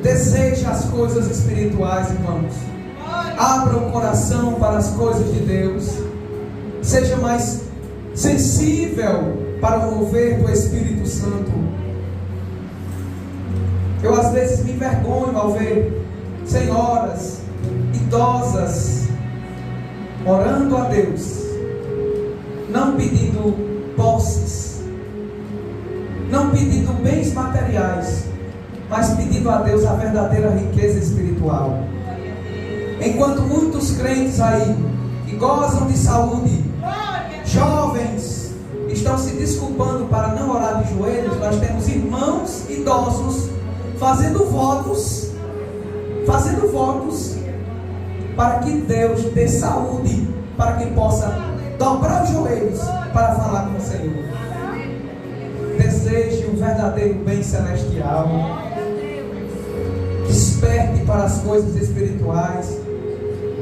Deseja as coisas espirituais, irmãos. Abra o coração para as coisas de Deus. Seja mais sensível para o mover do Espírito Santo. Eu às vezes me envergonho ao ver senhoras idosas orando a Deus, não pedindo posses, não pedindo bens materiais, mas pedindo a Deus a verdadeira riqueza espiritual. Enquanto muitos crentes aí que gozam de saúde, jovens, estão se desculpando para não orar de joelhos, nós temos irmãos idosos fazendo votos para que Deus dê saúde, para que possa dobrar os joelhos para falar com o Senhor. Deseje um verdadeiro bem celestial. Desperte para as coisas espirituais.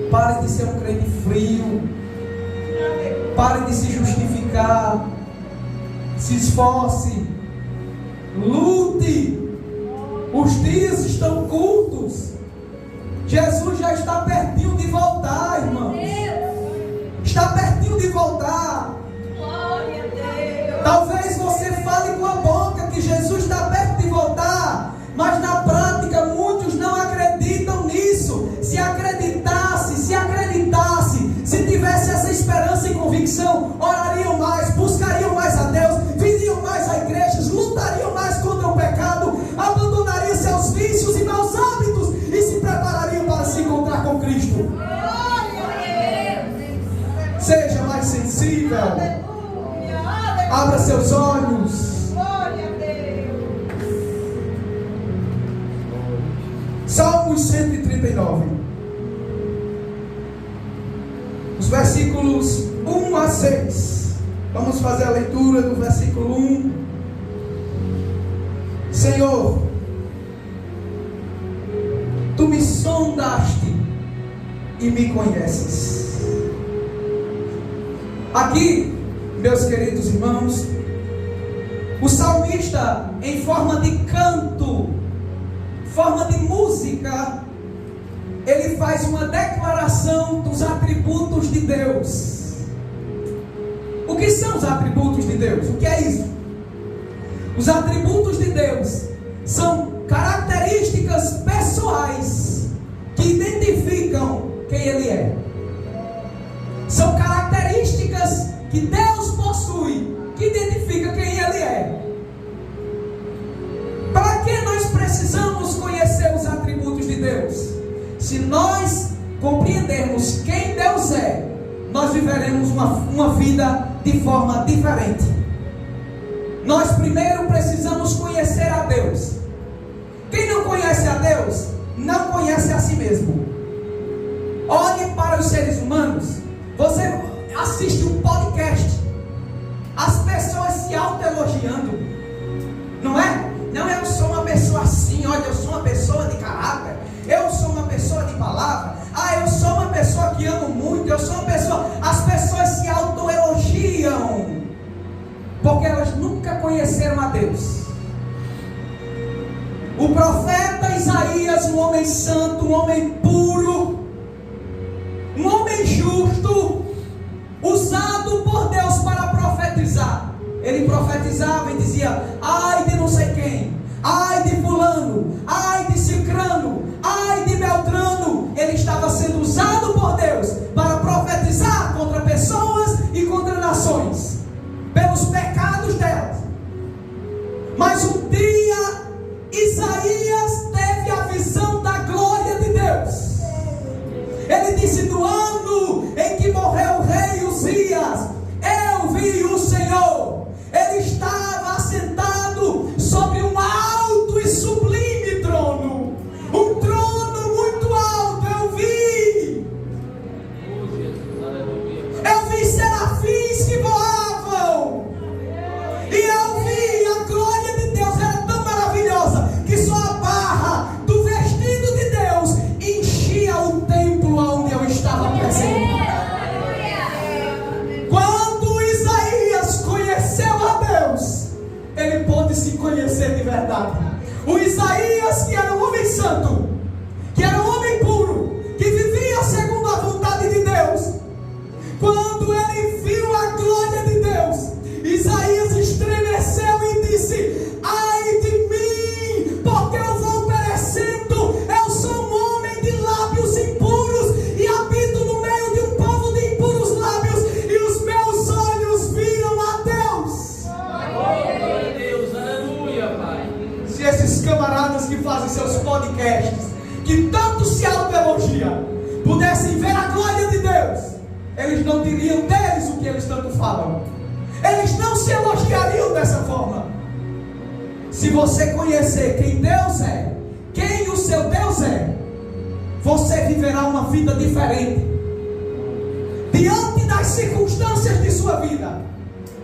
Pare de ser um crente frio. Pare de se justificar. Se esforce. Lute. Os dias estão curtos. Jesus já está pertinho de voltar, irmãos. Está pertinho de voltar. Talvez você fale com a boca que Jesus está perto de voltar, mas na prática muitos não acreditam nisso. Se acreditasse, se tivesse essa esperança e convicção, orariam mais, buscariam mais a Deus, viriam mais a igrejas, lutariam mais contra o pecado, abandonariam seus vícios e maus hábitos e se preparariam para se encontrar com Cristo. Seja mais sensível. Abra seus olhos. Salmos 139. Os versículos 1 a 6. Vamos fazer a leitura do versículo 1. Senhor, Tu me sondaste e me conheces. Aqui, meus queridos irmãos, o salmista, em forma de canto, forma de música, ele faz uma declaração dos atributos de Deus. O que são os atributos de Deus? O que é isso? Os atributos de Deus são características pessoais que identificam quem Ele é. São características que Deus possui, que identifica quem Ele é. Para que nós precisamos conhecer os atributos de Deus? Se nós compreendermos quem Deus é, nós viveremos uma vida de forma diferente. Nós primeiro precisamos conhecer a Deus. Quem não conhece a Deus, não conhece a si mesmo. Olhe para os seres humanos. Você assiste um podcast, as pessoas se autoelogiando, não é? Não, eu sou uma pessoa assim, olha, eu sou uma pessoa de caráter, eu sou uma pessoa de palavra, eu sou uma pessoa que amo muito, eu sou uma pessoa... As pessoas se autoelogiam, porque elas nunca conheceram a Deus. O profeta Isaías, um homem santo, um homem puro, um homem justo, usado por Deus para profetizar. Ele profetizava e dizia: ai de não sei quem, ai de fulano, ai de cicrano, ai de beltrano. Ele estava sendo usado por Deus para profetizar contra pessoas e contra nações, pelos pecados delas. Mas um dia Isaías teve a visão da glória de Deus. Ele disse: no ano em que morreu o rei Uzias, eu vi o Senhor. Ele estava assentado sobre um alto e sublime trono, um trono muito alto. Eu vi serafins que voavam, e eu vi a glória de Deus. Era tão maravilhosa que só a barra do vestido de Deus enchia o templo onde eu estava presente. Quando Isaías conheceu a Deus, ele pôde se conhecer de verdade. O Isaías, que era um homem santo, convidados que fazem seus podcasts, que tanto se autoelogiam, pudessem ver a glória de Deus, eles não diriam deles o que eles tanto falam. Eles não se elogiariam dessa forma. Se você conhecer quem Deus é, quem o seu Deus é, você viverá uma vida diferente. Diante das circunstâncias de sua vida,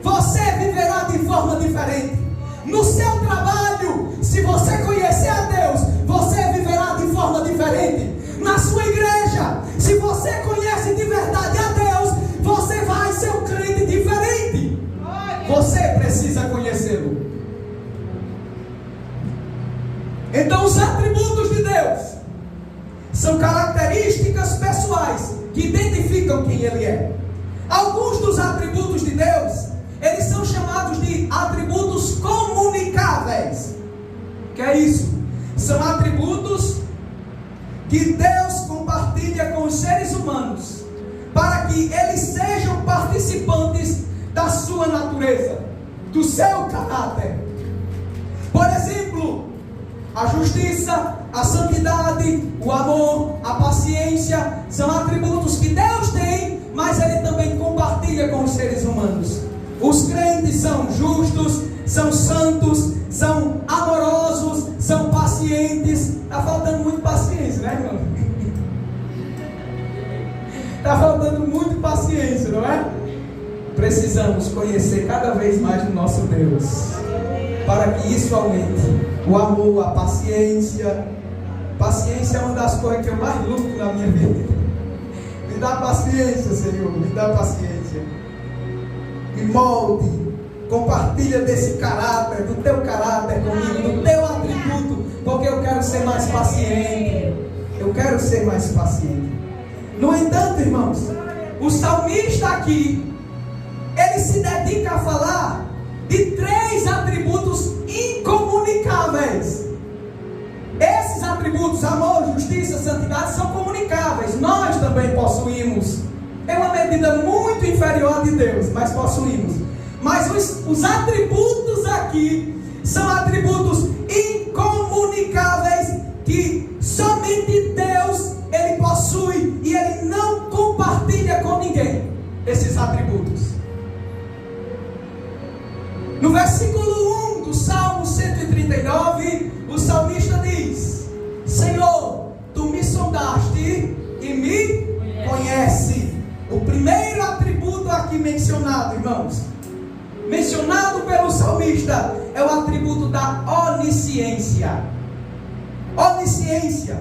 você viverá de forma diferente. No seu trabalho, se você conhecer a Deus, você viverá de forma diferente. Na sua igreja, se você conhece de verdade a Deus, você vai ser um crente diferente. Você precisa conhecê-lo. Então, os atributos de Deus são características pessoais que identificam quem Ele é. Alguns dos atributos de Deus, eles são chamados de atributos comunicáveis. O que é isso? São atributos que Deus compartilha com os seres humanos, para que eles sejam participantes da sua natureza, do seu caráter. Por exemplo, a justiça, a santidade, o amor, a paciência, são atributos que Deus tem, mas Ele também compartilha com os seres humanos. Os crentes são justos, são santos, são amorosos, são pacientes. Está faltando muito paciência, né, irmão? Está faltando muito paciência, não é? Precisamos conhecer cada vez mais o nosso Deus, para que isso aumente. O amor, a paciência. Paciência é uma das coisas que eu mais luto na minha vida. Me dá paciência, Senhor, me dá paciência. Me molde, compartilha desse caráter, do teu caráter comigo, do teu atributo, porque eu quero ser mais paciente. Eu quero ser mais paciente. No entanto, irmãos, o salmista aqui, ele se dedica a falar de 3 atributos incomunicáveis. Esses atributos, amor, justiça, santidade, são comunicáveis. Nós também possuímos, em uma medida muito inferior a de Deus, mas possuímos. Mas os atributos aqui são atributos incomunicáveis que somente Deus Ele possui, e Ele não compartilha com ninguém esses atributos. No versículo 1 do Salmo 139, o salmista diz: Senhor, Tu me sondaste e me conhece. O primeiro atributo aqui mencionado, irmãos, mencionado pelo salmista, é o atributo da onisciência. Onisciência.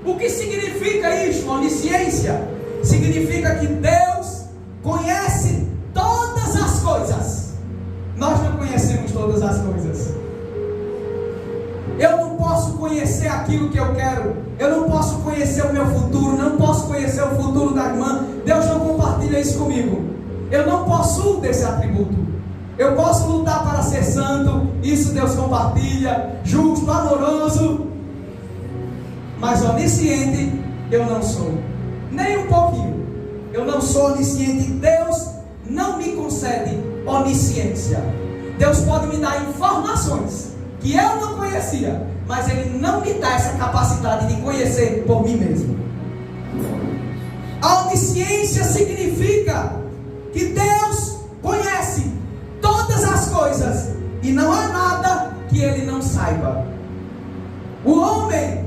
O que significa isso, onisciência? Significa que Deus conhece todas as coisas. Nós não conhecemos todas as coisas. Eu não posso conhecer aquilo que eu quero. Eu não posso conhecer o meu futuro. Não posso conhecer o futuro da irmã. Deus não compartilha isso comigo. Eu não possuo desse atributo. Eu posso lutar para ser santo. Isso Deus compartilha. Justo, amoroso. Mas onisciente eu não sou. Nem um pouquinho. Eu não sou onisciente. Deus não me concede onisciência. Deus pode me dar informações que eu não conhecia, mas Ele não me dá essa capacidade de conhecer por mim mesmo. A onisciência significa que Deus conhece todas as coisas e não há nada que Ele não saiba. O homem,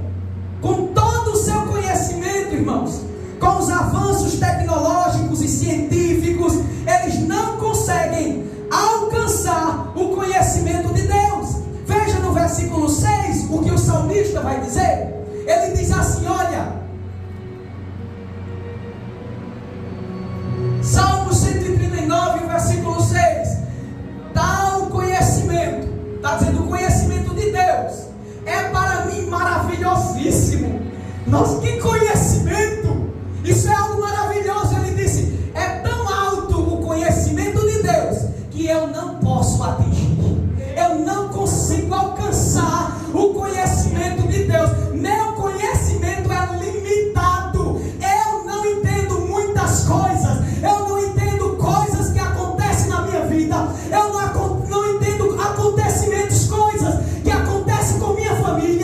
com todo o seu conhecimento, irmãos, com os avanços tecnológicos e científicos, eles não conseguem alcançar o conhecimento de Deus. Veja no versículo 6 o que o salmista vai dizer. Ele diz assim, olha, Salmo 139, versículo 6, tal conhecimento, está dizendo o conhecimento de Deus, é para mim maravilhosíssimo. Nossa, que conhecimento! Isso é algo maravilhoso. Ele disse, é tão alto o conhecimento de Deus, que eu não posso atingir. Eu não consigo alcançar o conhecimento de Deus. Meu conhecimento é limitado. Eu não entendo muitas coisas. Eu não entendo coisas que acontecem na minha vida. Eu não entendo acontecimentos, coisas que acontecem com minha família.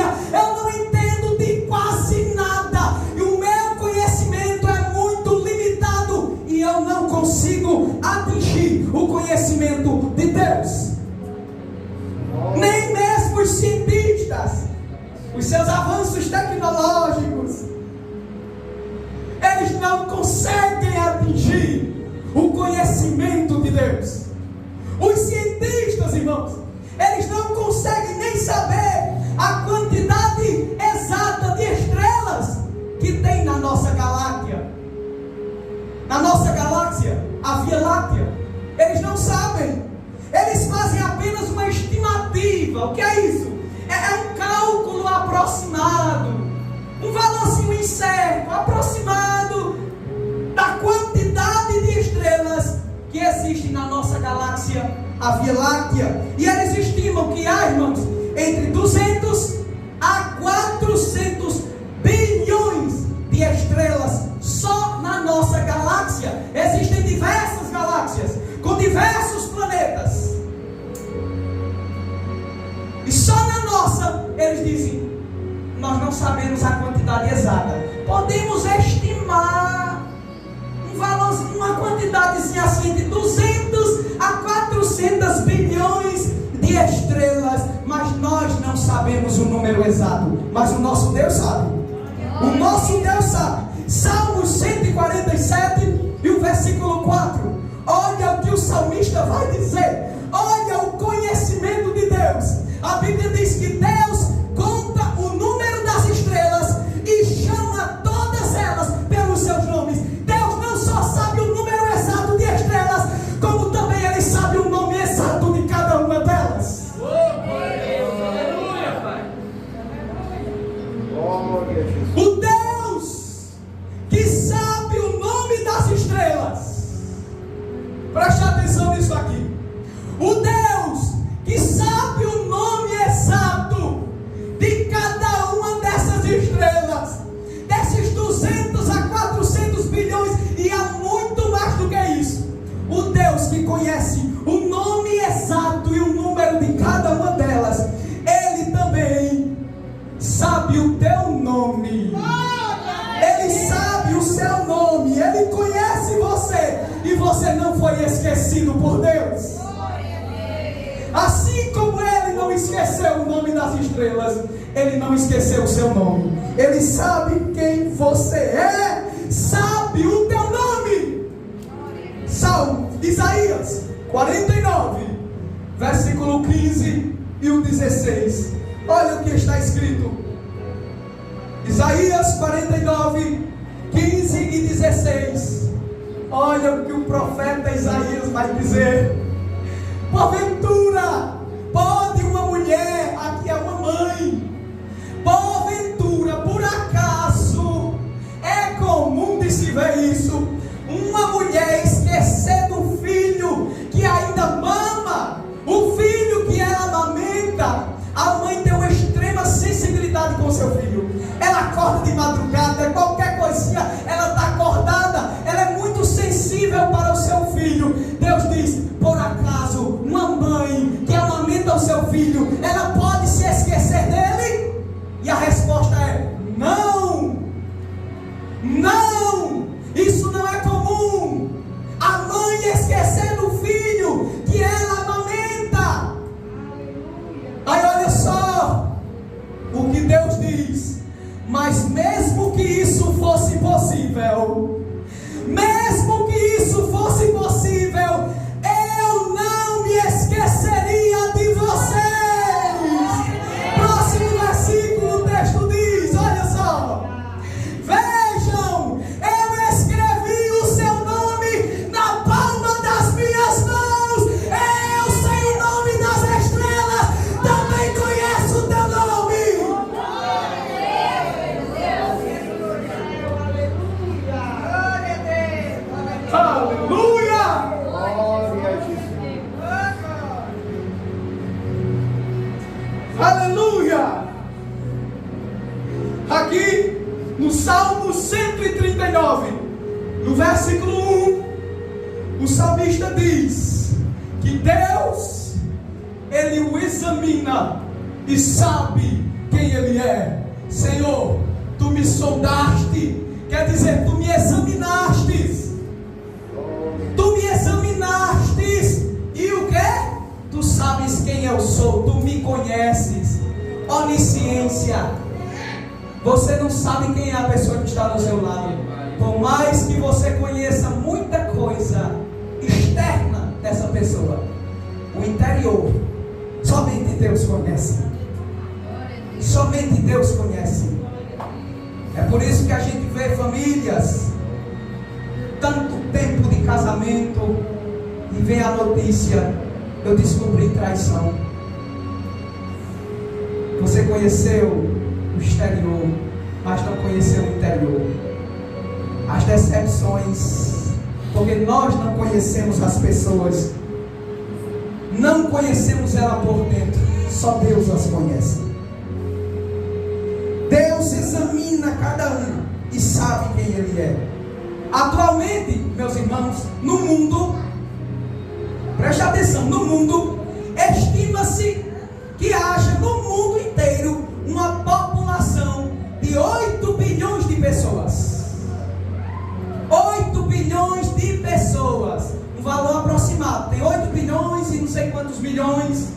os seus avanços tecnológicos, eles não conseguem atingir o conhecimento de Deus. Os cientistas, irmãos, eles não conseguem nem saber a quantidade exata de estrelas que tem na nossa galáxia. Na nossa galáxia, a Via Láctea, eles não sabem. Eles fazem apenas uma estimativa. O que é isso? É um cálculo aproximado, um valorzinho incerto, aproximado da quantidade de estrelas que existem na nossa galáxia, a Via Láctea. E eles estimam que há, irmãos, entre 200 a 400 bilhões de estrelas só na nossa galáxia. Existem diversas galáxias com diversos planetas. E só na nossa, eles dizem, nós não sabemos a quantidade exata. Podemos estimar um valor, uma quantidadezinha assim, de 200 a 400 bilhões de estrelas, mas nós não sabemos o número exato. Mas o nosso Deus sabe. O nosso Deus sabe. Salmos 147 e o versículo 4. Olha o que o salmista vai dizer. Olha o conhecimento de Deus. A Bíblia diz que Deus conta o número das estrelas e chama todas elas pelos seus nomes. Deus não só sabe o número exato de estrelas, como também Ele sabe o nome exato de cada uma delas. O Deus que sabe o nome das estrelas, preste atenção nisso aqui. O Deus que sabe o nome exato de cada uma dessas estrelas, desses 200 a 400 bilhões, e há muito mais do que isso. O Deus que conhece o nome exato e o número de cada uma delas, Ele também sabe o teu nome. Ele sabe o seu nome. Ele conhece você, e você não foi esquecido por Deus. Assim como Ele não esqueceu o nome das estrelas, Ele não esqueceu o seu nome. Ele sabe quem você é, sabe o teu nome. Salmo, Isaías 49, versículo 15 e o 16. Olha o que está escrito. Isaías 49, 15 e 16. Olha o que o profeta Isaías vai dizer. Porventura, pode uma mulher, aqui é uma mãe, porventura, por acaso, é comum de se ver isso, uma mulher esquecer do filho que ainda mama, o filho que ela amamenta. A mãe tem uma extrema sensibilidade com seu filho. Ela acorda de madrugada, qualquer coisinha, ela está acordada, ela é muito sensível para o seu filho. Deus diz, por acaso, uma mãe que amamenta o seu filho, ela pode se esquecer dele? E a resposta é, não, não, isso não é comum. A mãe esquecer do filho que ela amamenta. Aí olha só o que Deus diz. Mas mesmo que isso fosse possível, mesmo que isso fosse possível, eu não me esqueceria de vocês. Próximo versículo, o texto diz, olha só. Vejam, eu escrevi o seu nome na palma das minhas mãos. Eu sei o nome das estrelas, também conheço o teu nome. Aleluia! Aleluia! Aqui no Salmo 139, no versículo 1, o salmista diz que Deus, Ele o examina e sabe quem Ele é. Senhor, Tu me sondaste, quer dizer, Tu me examinaste. Tu me examinaste, e o que? Tu sabes quem eu sou, Tu me conheces. Onisciência, Você não sabe quem é a pessoa que está do seu lado. Por mais que você conheça muita coisa externa dessa pessoa, o interior, somente Deus conhece. Somente Deus conhece. É por isso que a gente vê famílias, tanto tempo de casamento, e vem a notícia: eu descobri traição. Você conheceu o exterior, mas não conheceu o interior. As decepções, porque nós não conhecemos as pessoas, não conhecemos ela por dentro, só Deus as conhece. Deus examina cada um e sabe quem ele é. Atualmente, meus irmãos, no mundo, preste atenção, no mundo, estima-se que haja no mundo inteiro uma população de 8 bilhões de pessoas. 8 bilhões de pessoas, um valor aproximado, tem 8 bilhões e não sei quantos milhões.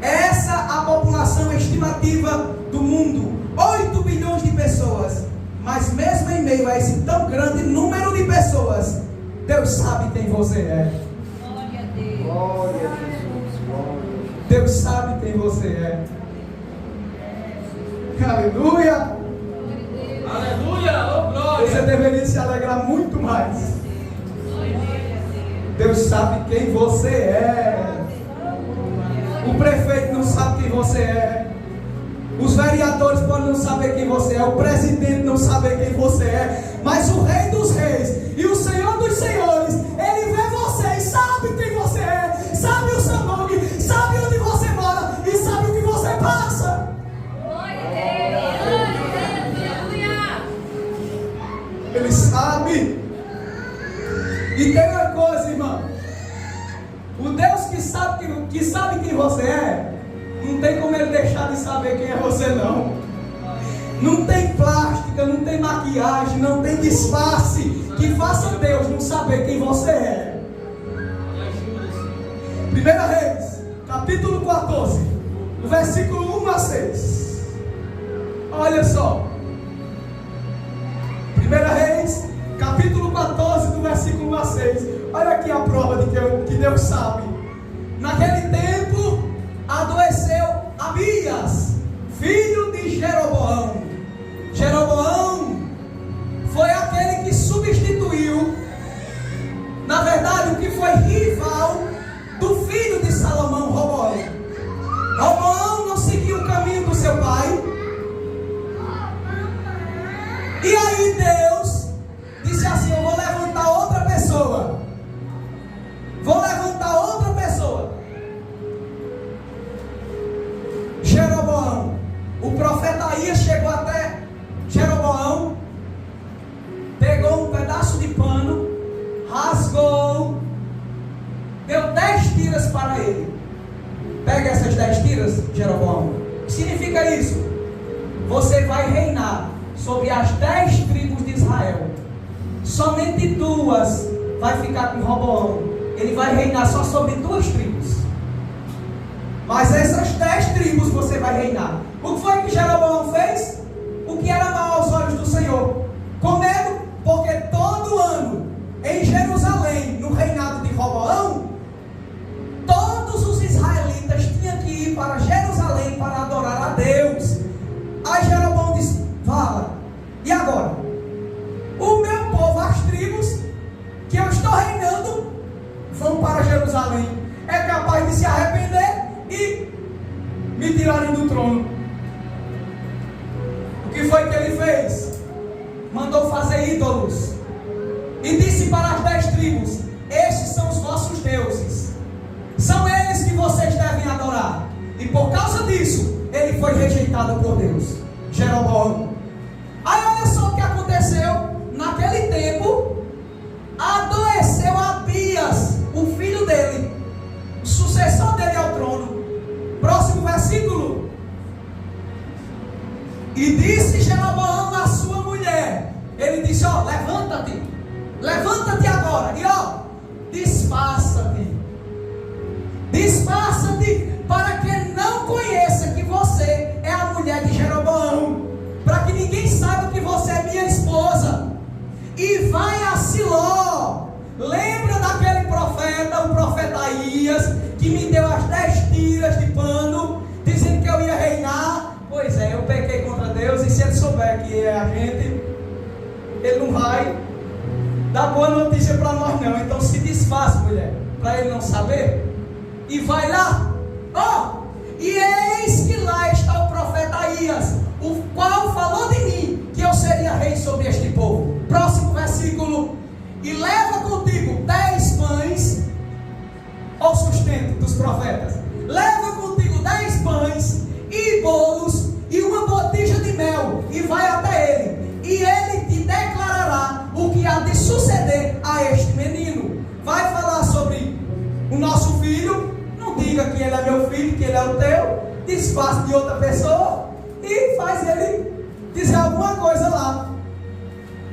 Essa é a população estimativa do mundo, 8 bilhões de pessoas. Mas mesmo em meio a esse tão grande número de pessoas, Deus sabe quem você é. Glória a Deus. Glória a Jesus. Deus sabe quem você é. Aleluia. Aleluia. Oh, glória. Você deveria se alegrar muito mais. Deus sabe quem você é. O prefeito não sabe quem você é. Os vereadores podem não saber quem você é. O presidente não saber quem você é. Mas o Rei dos Reis e o Senhor dos Senhores, Ele vê você e sabe quem você é. Sabe o seu nome, sabe onde você mora e sabe o que você passa. Ele sabe. E tem uma coisa, irmão. O Deus que sabe quem você é, não tem como Ele deixar de saber quem é você, não. Não tem plástica, não tem maquiagem, não tem disfarce que faça Deus não saber quem você é. 1 Reis, capítulo 14, versículo 1 a 6. Olha só. 1 Reis, capítulo 14, do versículo 1 a 6. Olha aqui a prova de que Deus sabe. Naquele tempo, adoeceu Abias, filho de Jeroboão. Jeroboão foi aquele que substituiu, na verdade, o que foi rival do filho de Salomão, Roboão. Roboão não seguiu o caminho do seu pai. E aí Deus disse assim: eu vou levantar outra pessoa. Vou levantar outra pessoa. Jeroboão. O profeta Aías chegou até Jeroboão, pegou um pedaço de pano, rasgou, deu 10 tiras para ele. Pega essas 10 tiras, Jeroboão. O que significa isso? Você vai reinar sobre as 10 tribos de Israel. Somente 2 vai ficar com Roboão. Ele vai reinar só sobre 2 tribos. Mas essas 10 tribos você vai reinar. O que foi que Jeroboão fez? O que era mal aos olhos do Senhor. Com medo, porque todo ano em Jerusalém, no reinado de Roboão, todos os israelitas tinham que ir para Jerusalém para adorar a Deus. Aí Jeroboão disse: fala, e agora? O meu povo, as tribos que eu estou reinando, vão para Jerusalém. É capaz de se arrepender e me tirarem do trono. O que foi que ele fez? Mandou fazer ídolos e disse para as 10 tribos: estes são os vossos deuses, são eles que vocês devem adorar. E por causa disso, ele foi rejeitado por Deus, Jeroboão. Aí olha só o que aconteceu. Naquele tempo, adoeceu Abias, o filho dele, o sucessor dele ao trono. Próximo versículo. E disse Jeroboão à sua mulher, ele disse: ó, levanta-te, levanta-te agora, e ó, disfarça-te, disfarça-te, para que não conheça que você é a mulher de Jeroboão. vai a Siló. Lembra daquele profeta, o profeta Aías, que me deu as 10 tiras de pano, dizendo que eu ia reinar? Pois é, eu pequei contra Deus, e se ele souber que é a gente, ele não vai dar boa notícia para nós não. Então se desfaça, mulher, para ele não saber, e vai lá, e eis que lá está o profeta Aías, o qual falou de mim, que eu seria rei sobre este povo. Próximo versículo. E leva contigo 10 pães, ao sustento dos profetas, leva contigo 10 pães e bolos e uma botija de mel, e vai até ele, e ele te declarará o que há de suceder a este menino. Vai falar sobre o nosso filho, não diga que ele é meu filho, que ele é o teu, desfaça de outra pessoa, e faz ele dizer alguma coisa lá,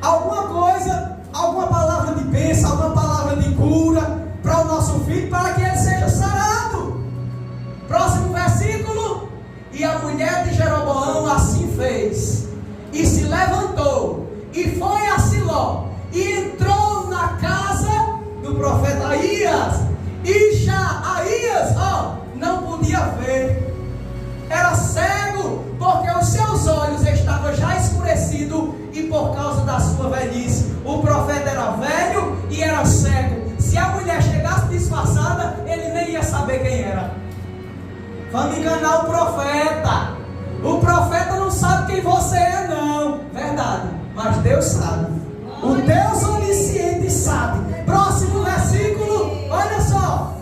alguma coisa, alguma palavra de bênção, alguma palavra de cura para o nosso filho, para que ele seja sarado. Próximo versículo. E a mulher de Jeroboão assim fez, e se levantou, e foi a Siló, e entrou na casa do profeta Aías, e já Aías, não podia ver, era cego, porque os seus olhos estavam já escurecidos, e por causa da sua velhice. O profeta era velho e era cego. Se a mulher chegasse disfarçada, ele nem ia saber quem era. Vamos enganar o profeta. O profeta não sabe quem você é, não. Verdade, mas Deus sabe. O Deus onisciente sabe. Próximo versículo, olha só.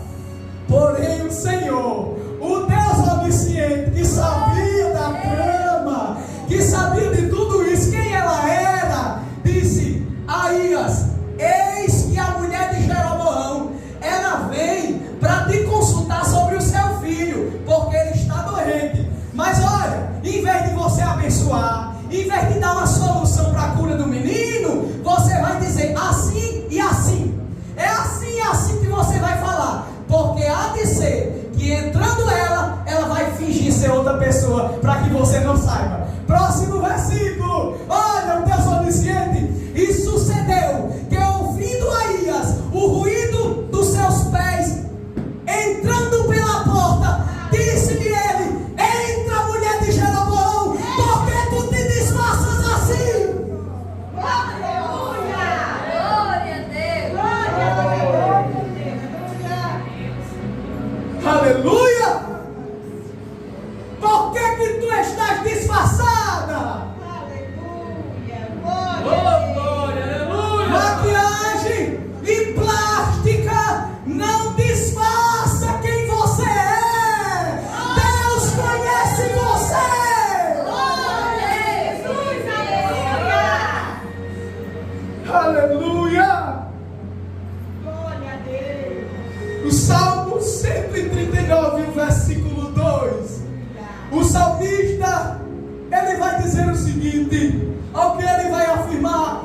Porém o Senhor, o Deus onisciente, que sabia da trama, que sabia de tudo isso, quem ela era, disse: Aías, eis que a mulher de Jeroboão, ela vem para te consultar sobre o seu filho, porque ele está doente. Mas olha, em vez de você abençoar, em vez de dar uma solução para a cura do menino, você vai dizer assim e assim. É assim e assim que você vai falar, porque há de ser que entrando ela vai fingir ser outra pessoa, para que você não saiba. Próximo versículo, olha o Deus onisciente. E sucedeu que, ouvindo Aías o ruído dos seus pés entrando pela porta, disse-lhe ele: entra, mulher de Jeroboão, porque tu te disfarças assim? Aleluia! Glória a Deus! Glória a Deus! Aleluia! Por que tu estás disfarçada? Maquiagem e plástica não disfarça quem você é. Deus conhece você. Aleluia. Glória a Deus. O Salmo 139, versículo 2. O salmista, ele vai dizer o seguinte, ao que ele vai afirmar.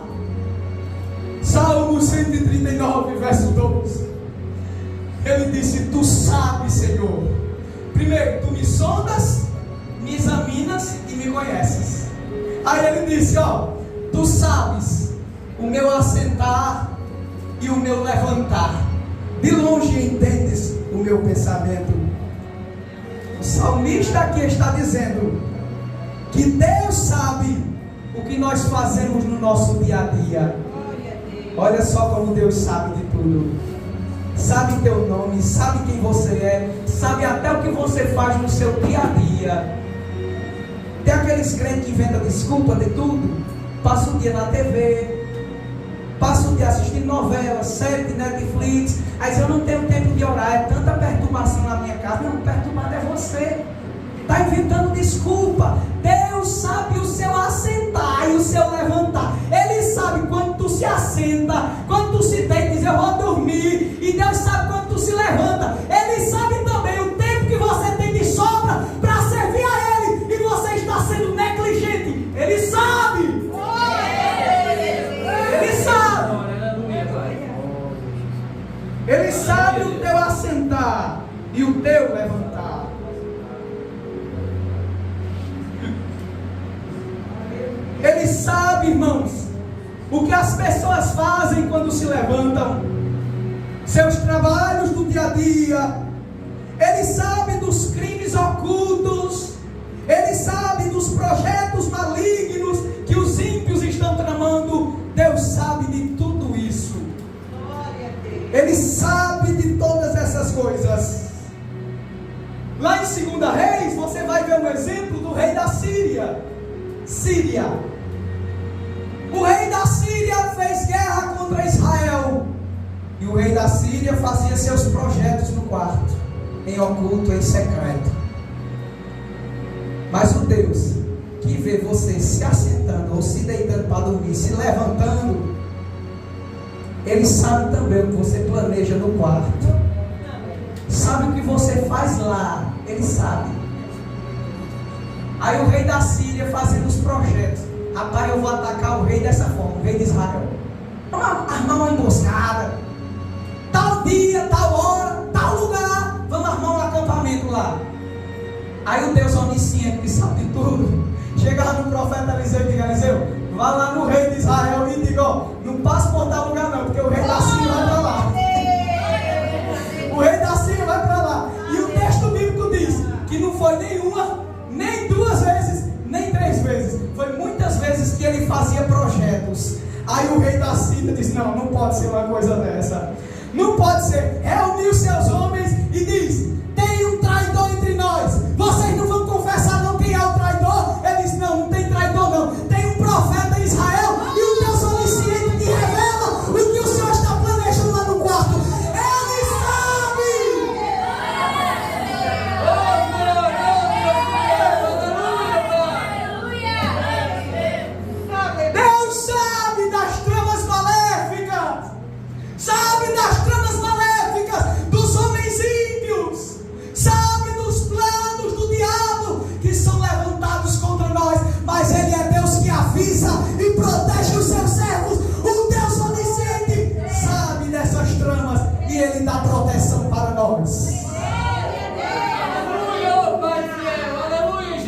Salmo 139, verso 12. Ele disse: tu sabes, Senhor. Primeiro, tu me sondas, me examinas e me conheces. Aí ele disse: tu sabes o meu assentar e o meu levantar. De longe entendes o meu pensamento. O salmista aqui está dizendo que Deus sabe o que nós fazemos no nosso dia a dia. Olha só como Deus sabe de tudo. Sabe teu nome, sabe quem você é, sabe até o que você faz no seu dia a dia. Tem aqueles crentes que inventam desculpa de tudo. Passa o dia na TV, passa o dia assistindo novela, série de Netflix. Aí eu não tenho tempo de orar, é tanta perturbação na minha casa. Não, perturbado é você. Está inventando desculpa. Deus sabe o seu assentar e o seu levantar. Ele sabe quando tu se assenta, quando tu se deita e diz eu vou dormir. E Deus sabe quando tu se levanta. Ele sabe também o tempo que você tem de sobra para servir a Ele. E você está sendo negligente. Ele sabe. Ele sabe. Ele sabe o teu assentar e o teu levantar. Ele sabe, irmãos, o que as pessoas fazem quando se levantam, seus trabalhos do dia a dia. Ele sabe dos crimes ocultos, ele sabe dos projetos malignos que os ímpios estão tramando. Deus sabe de tudo isso. Ele sabe de todas essas coisas. Lá em 2 Reis, você vai ver um exemplo do rei da Síria. O rei da Síria fez guerra contra Israel. E o rei da Síria fazia seus projetos no quarto, em oculto, em secreto. Mas o Deus que vê você se assentando ou se deitando para dormir, se levantando, Ele sabe também o que você planeja no quarto. Sabe o que você faz lá. Ele sabe. Aí o rei da Síria fazendo os projetos. Rapaz, eu vou atacar o rei dessa forma, o rei de Israel. Vamos armar uma emboscada. Tal dia, tal hora, tal lugar. Vamos armar um acampamento lá. Aí o Deus onisciente, que sabe de tudo, chegava no profeta Eliseu e diga: Eliseu, vá lá no rei de Israel e diga: ó, não passe por tal lugar não, porque o rei da Síria vai para lá. O rei da Síria vai para lá. E o texto bíblico diz que não foi nenhuma, nem 2 vezes, nem 3 vezes. Foi muitas vezes que ele fazia projetos. Aí o rei da Síria disse: não, não pode ser uma coisa dessa. Não pode ser. Reuniu seus homens e diz: tem um traidor entre nós. Vocês não vão confessar não quem é o traidor? Ele disse: não, não tem traidor não. Tem um profeta em Israel e o Deus onisciente que revela o que o Senhor está planejando lá no quarto. Ele sabe. Deus sabe das tramas maléficas. Sabe das tramas maléficas dos homens ímpios. Sabe dos planos do diabo que são levantados contra nós. Mas Ele é Deus que avisa e protege os seus servos. O Deus onisciente sabe dessas tramas e Ele dá proteção para nós.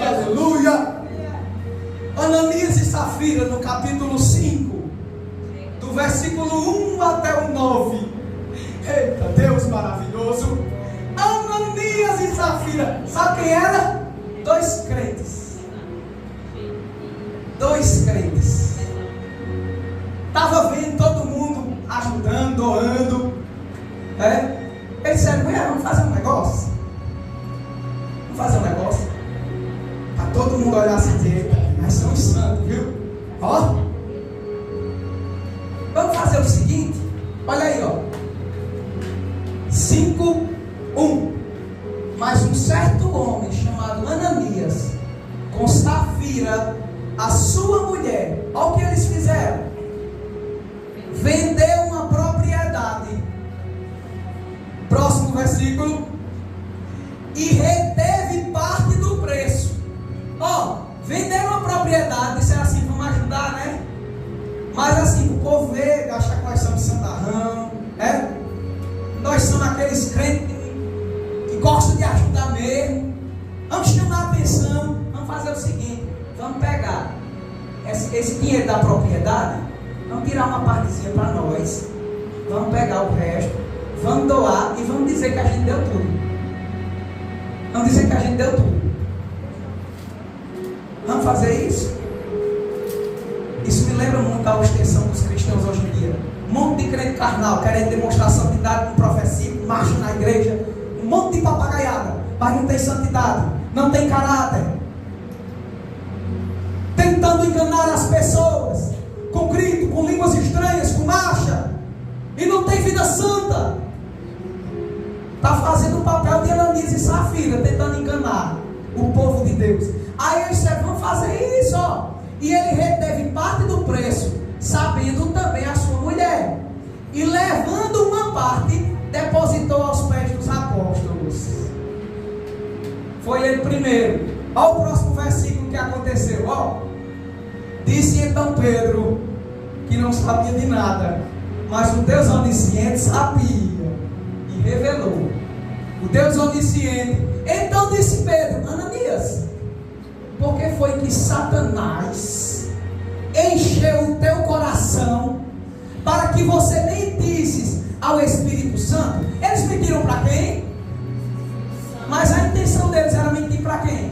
Aleluia! Ananias e Safira, no capítulo 5, do versículo 1 até o 9. Eita, Deus maravilhoso! Ananias e Safira, sabe quem era? 2 crentes. 2 crentes. Estava vendo todo mundo ajudando, doando. Eles disseram: mulher, vamos fazer um negócio. Vamos fazer um negócio. Para todo mundo olhar assim: eita, nós somos santos, viu? Ó. Vamos fazer o seguinte. Olha aí, ó. 5:1. Mas um certo homem chamado Ananias, com Safira, a sua mulher, olha o que eles fizeram: vendeu uma propriedade. Próximo versículo. E reteve parte do preço. Ó, venderam uma propriedade, disseram assim: vamos ajudar, né? Mas assim, o povo vê, acha que nós somos santarrão, nós somos aqueles crentes que gostam de ajudar mesmo. Vamos chamar a atenção. Vamos fazer o seguinte: vamos pegar esse dinheiro da propriedade, vamos tirar uma partezinha para nós, vamos pegar o resto, vamos doar e vamos dizer que a gente deu tudo. Vamos dizer que a gente deu tudo. Vamos fazer isso? Isso me lembra muito da ostentação dos cristãos hoje em dia. Um monte de crente carnal querendo demonstrar santidade com profecia, marcha na igreja, um monte de papagaiada, mas não tem santidade, não tem caráter, tentando enganar as pessoas com grito, com línguas estranhas, com marcha, e não tem vida santa. Está fazendo o papel de Ananias e Safira, tentando enganar o povo de Deus. Aí eles disseram: vamos fazer isso, ó. E ele reteve parte do preço, sabendo também a sua mulher, e levando uma parte, depositou aos pés dos apóstolos. Foi ele primeiro. Olha o próximo versículo que aconteceu, ó. Disse então Pedro, que não sabia de nada, mas o Deus onisciente sabia e revelou. O Deus onisciente. Então disse Pedro: Ananias, por que foi que Satanás encheu o teu coração que você mentisse ao Espírito Santo. Eles mentiram para quem? Mas a intenção deles era mentir para quem?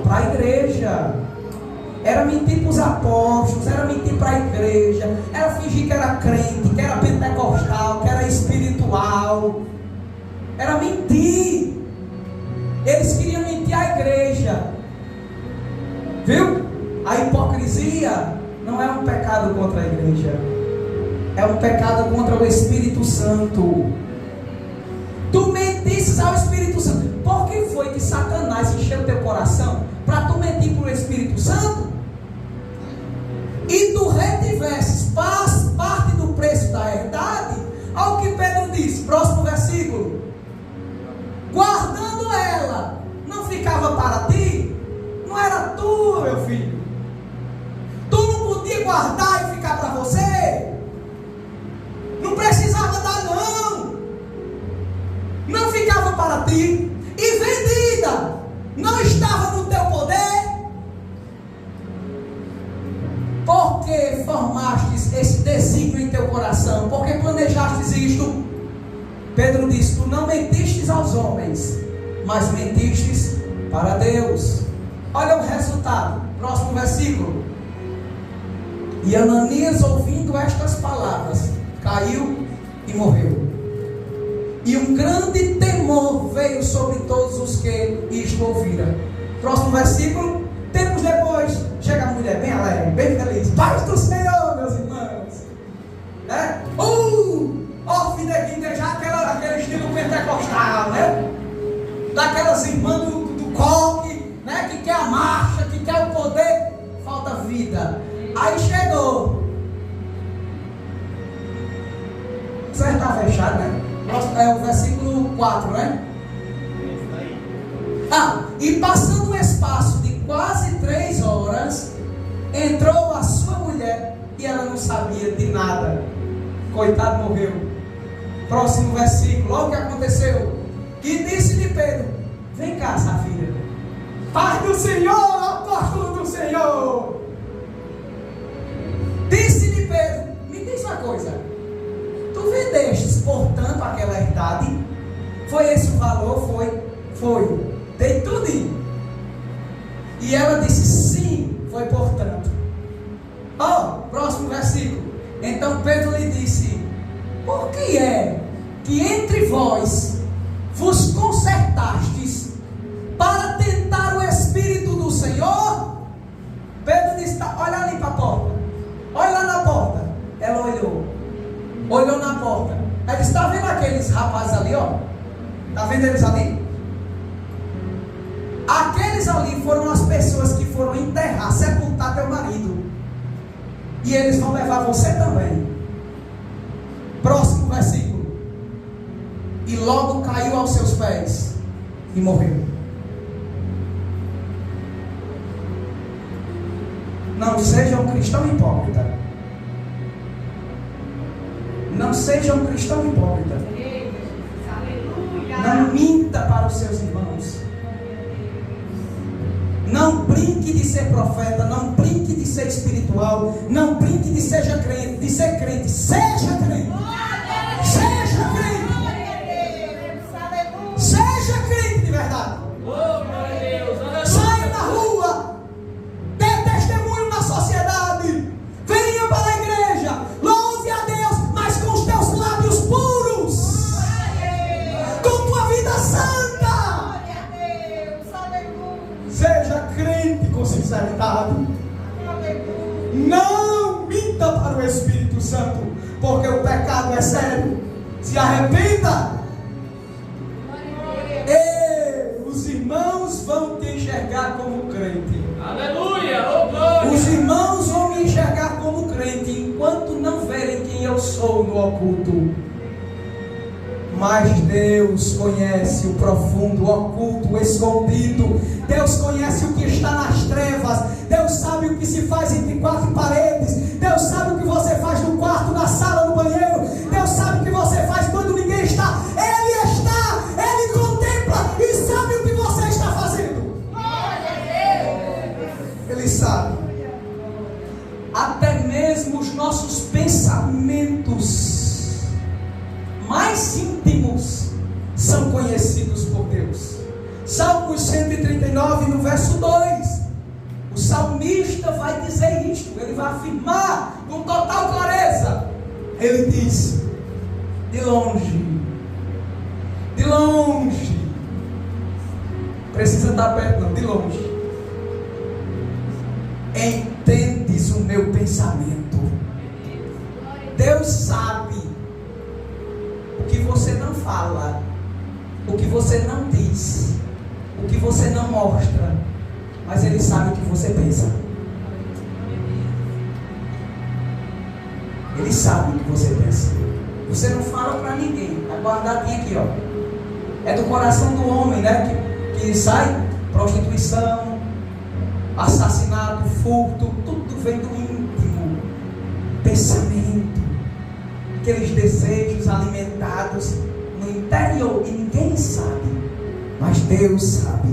Para a igreja. Era mentir para os apóstolos, era mentir para a igreja, era fingir que era crente, que era pentecostal, que era espiritual. Era mentir. Eles queriam mentir à igreja. Viu? A hipocrisia não é um pecado contra a igreja, é um pecado contra o Espírito Santo. Tu mentisses ao Espírito Santo. Por que foi que Satanás encheu teu coração para tu mentir para o Espírito Santo? E tu retivesses parte do preço da herdade? Olha o que Pedro diz, próximo versículo. Guardando ela, não ficava para ti? Não era tu, meu filho. Tu não podia guardar e ficar para você? Não precisava dar, não. Não ficava para ti. E vendida, não estava no teu poder? Porque formastes esse desígnio em teu coração? Porque planejastes isto? Pedro diz: tu não mentistes aos homens, mas mentistes para Deus. Olha o resultado, próximo versículo. E Ananias, ouvindo estas palavras, caiu e morreu. E um grande temor veio sobre todos os que isto ouviram. Próximo versículo. Tempos depois, chega a mulher bem alegre, bem feliz. Paz do Senhor, meus irmãos. Fidequinha, já aquele estilo pentecostal, né? Daquelas irmãs do coque, né? Que quer a marcha, que quer o poder, falta vida. Aí chegou. Você está fechado, né? É o versículo 4, né? E passando um espaço de quase 3 horas, entrou a sua mulher e ela não sabia de nada. Coitado, morreu. Próximo versículo, olha o que aconteceu. E disse-lhe Pedro: vem cá, Safira. Paz do Senhor, apóstolo do Senhor. Disse-lhe Pedro: me diz uma coisa. Tu vendestes, portanto, aquela herdade? Foi esse o valor? Foi. Dei tudinho. E ela disse: sim, foi portanto. Próximo versículo. Então Pedro lhe disse: por que é que entre vós vos consertastes para tentar o Espírito do Senhor? Pedro disse: olha ali para a porta. Olha lá na porta. Ela olhou na porta. Aí disse: está vendo aqueles rapazes ali, ó? Está vendo eles ali? Aqueles ali foram as pessoas que foram enterrar, sepultar teu marido. E eles vão levar você também. Próximo versículo. E logo caiu aos seus pés e morreu. Não seja um cristão hipócrita. Não seja um cristão hipócrita. Não minta para os seus irmãos. Não brinque de ser profeta. Não brinque de ser espiritual. Não brinque de ser crente. Seja crente. Seja crente. Seja crente de verdade. Saia na rua. Dê testemunho na sociedade. Venha para a igreja. Louve a Deus, mas com os teus lábios puros. Com tua vida santa. Seja crente com sinceridade. Não minta para o Espírito Santo, porque o pecado é sério. Se arrependa. Os irmãos vão te enxergar como crente. Aleluia! Oh, glória! Os irmãos vão me enxergar como crente enquanto não verem quem eu sou no oculto. Mas Deus conhece o profundo, o oculto, o escondido. Deus conhece o que está nas trevas. Deus sabe o que se faz entre 4 paredes. Deus sabe o que você faz no quarto, na sala, no banheiro. Deus sabe o que você faz quando ninguém está. Ele está, Ele contempla e sabe o que você está fazendo. Ele sabe. até mesmo os nossos pensamentos mais íntimos são conhecidos por Deus. Salmos 139, no verso 2, o salmista vai dizer isto, ele vai afirmar com total clareza. Ele diz: de longe, precisa estar perto não, de longe, entendes o meu pensamento. Deus sabe o que você não fala, o que você não diz, o que você não mostra, mas Ele sabe o que você pensa. Ele sabe o que você pensa. Você não fala para ninguém, está guardadinho aqui, ó. É do coração do homem, né? Que sai prostituição, assassinato, furto, tudo vem do íntimo, pensamento, aqueles desejos alimentados no interior, e ninguém sabe, mas Deus sabe.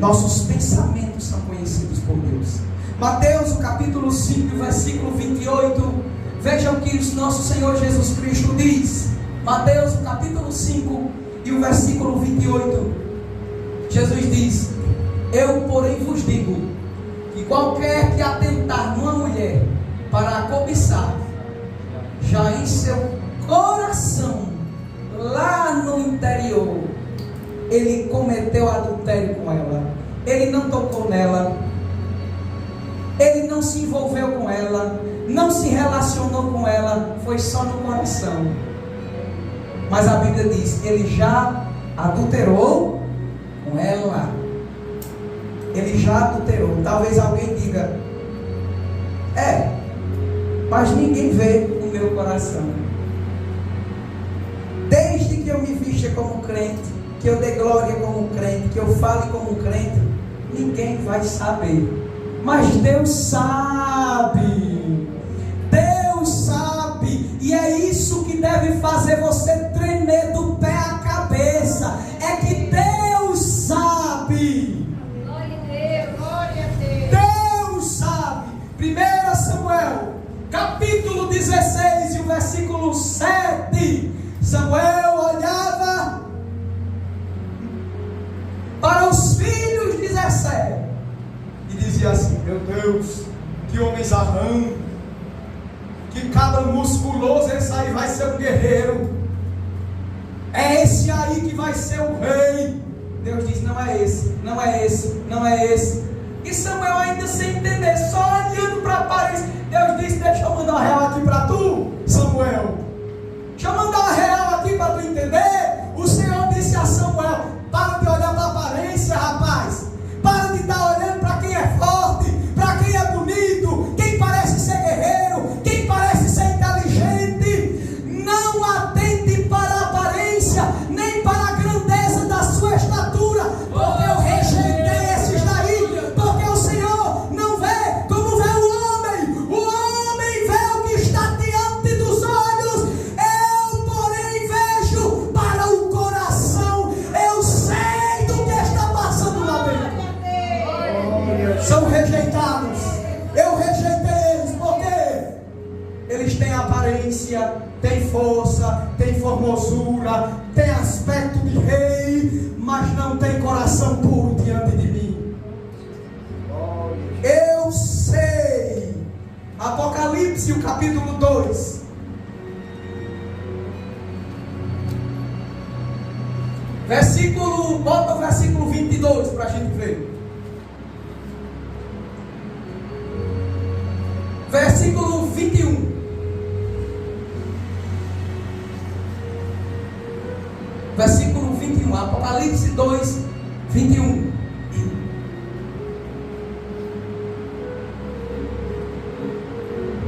Nossos pensamentos são conhecidos por Deus. Mateus, o capítulo 5, versículo 28, veja o que o nosso Senhor Jesus Cristo diz. Mateus, o capítulo 5 e o versículo 28, Jesus diz: eu, porém, vos digo que qualquer que atentar numa mulher para a cobiçar, já em seu coração, lá no interior, ele cometeu adultério com ela. Ele não tocou nela, ele não se envolveu com ela, não se relacionou com ela, foi só no coração. Mas a Bíblia diz: ele já adulterou com ela. Ele já adulterou. Talvez alguém diga: mas ninguém vê o meu coração. Desde que eu me vista como crente, que eu dê glória como crente, que eu fale como crente, ninguém vai saber. Mas Deus sabe. Deus sabe. E é isso que deve fazer você tremer do pé à cabeça. É que Deus sabe. Glória a Deus. Glória a Deus. Deus sabe. 1 Samuel, capítulo 16 e o versículo 7. Samuel olhava para os filhos de Jessé e dizia assim: meu Deus, que homens arrãos, que cada musculoso, esse aí vai ser um guerreiro, é esse aí que vai ser o rei. Deus diz: não é esse, não é esse, não é esse. E Samuel ainda sem entender, só olhando para a aparência. Deus disse: deixa eu mandar uma real aqui para tu, Samuel. Deixa eu mandar uma real aqui para tu entender. O Senhor disse a Samuel: para de olhar para a aparência, rapaz. Para de estar olhando para quem é forte, para quem é bonito, quem parece ser guerreiro, quem parece ser inteligente. Não atente para a aparência, nem para a grandeza da sua estatura, porque eu rejeitei esses daí. Porque o Senhor não vê como vê o homem vê o que está diante dos olhos. Eu, porém, vejo para o coração. Eu sei do que está passando lá dentro. São rejeitados. Eu rejeitei eles porque eles têm aparência, têm força, têm formosura, têm aspecto de rei, mas não têm coração puro diante de mim. Eu sei. Apocalipse, o capítulo 2. Bota o versículo 22 para a gente ver. Versículo 21. Versículo 21. Apocalipse 2, 21.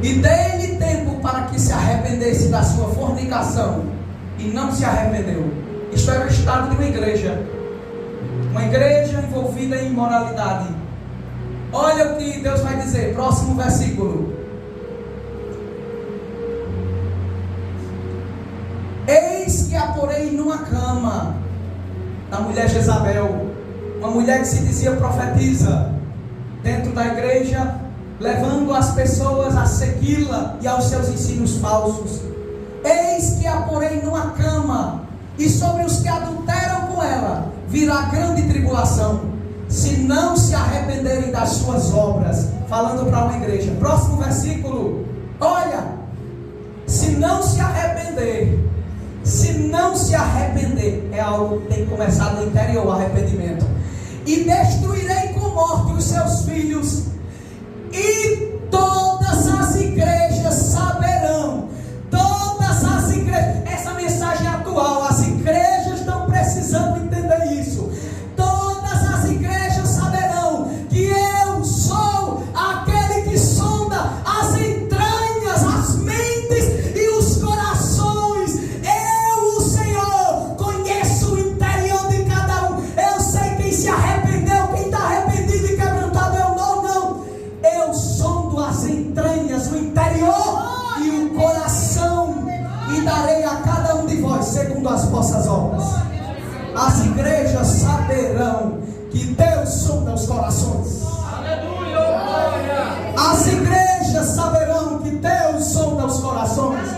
E dei-lhe tempo para que se arrependesse da sua fornicação, e não se arrependeu. Isto era o estado de uma igreja envolvida em imoralidade. Olha o que Deus vai dizer, próximo versículo. Eis que a porei numa cama da mulher Jezabel, uma mulher que se dizia profetisa, dentro da igreja levando as pessoas a segui-la e aos seus ensinos falsos. Eis que a porém numa cama, e sobre os que adulteram com ela virá grande tribulação, se não se arrependerem das suas obras. Falando para uma igreja. Próximo versículo. Olha, se não se arrepender, é algo que tem que começar no interior, o arrependimento. E destruirei com morte os seus filhos, e todas as igrejas saberão. Todas as igrejas, essa mensagem é atual, as igrejas estão precisando entender isso. Todas as igrejas saberão que eu sou aquele que sonda as entranhas, as mentes e os corações. Eu, o Senhor, conheço o interior de cada um. Eu sei quem se arrependeu, quem está arrependido e quebrantado. Eu não. Eu sondo as entranhas, o interior e o coração, e darei a cada um de vós segundo as vossas obras. As igrejas saberão que Deus sonda os corações. Aleluia, glória. As igrejas saberão que Deus sonda os corações.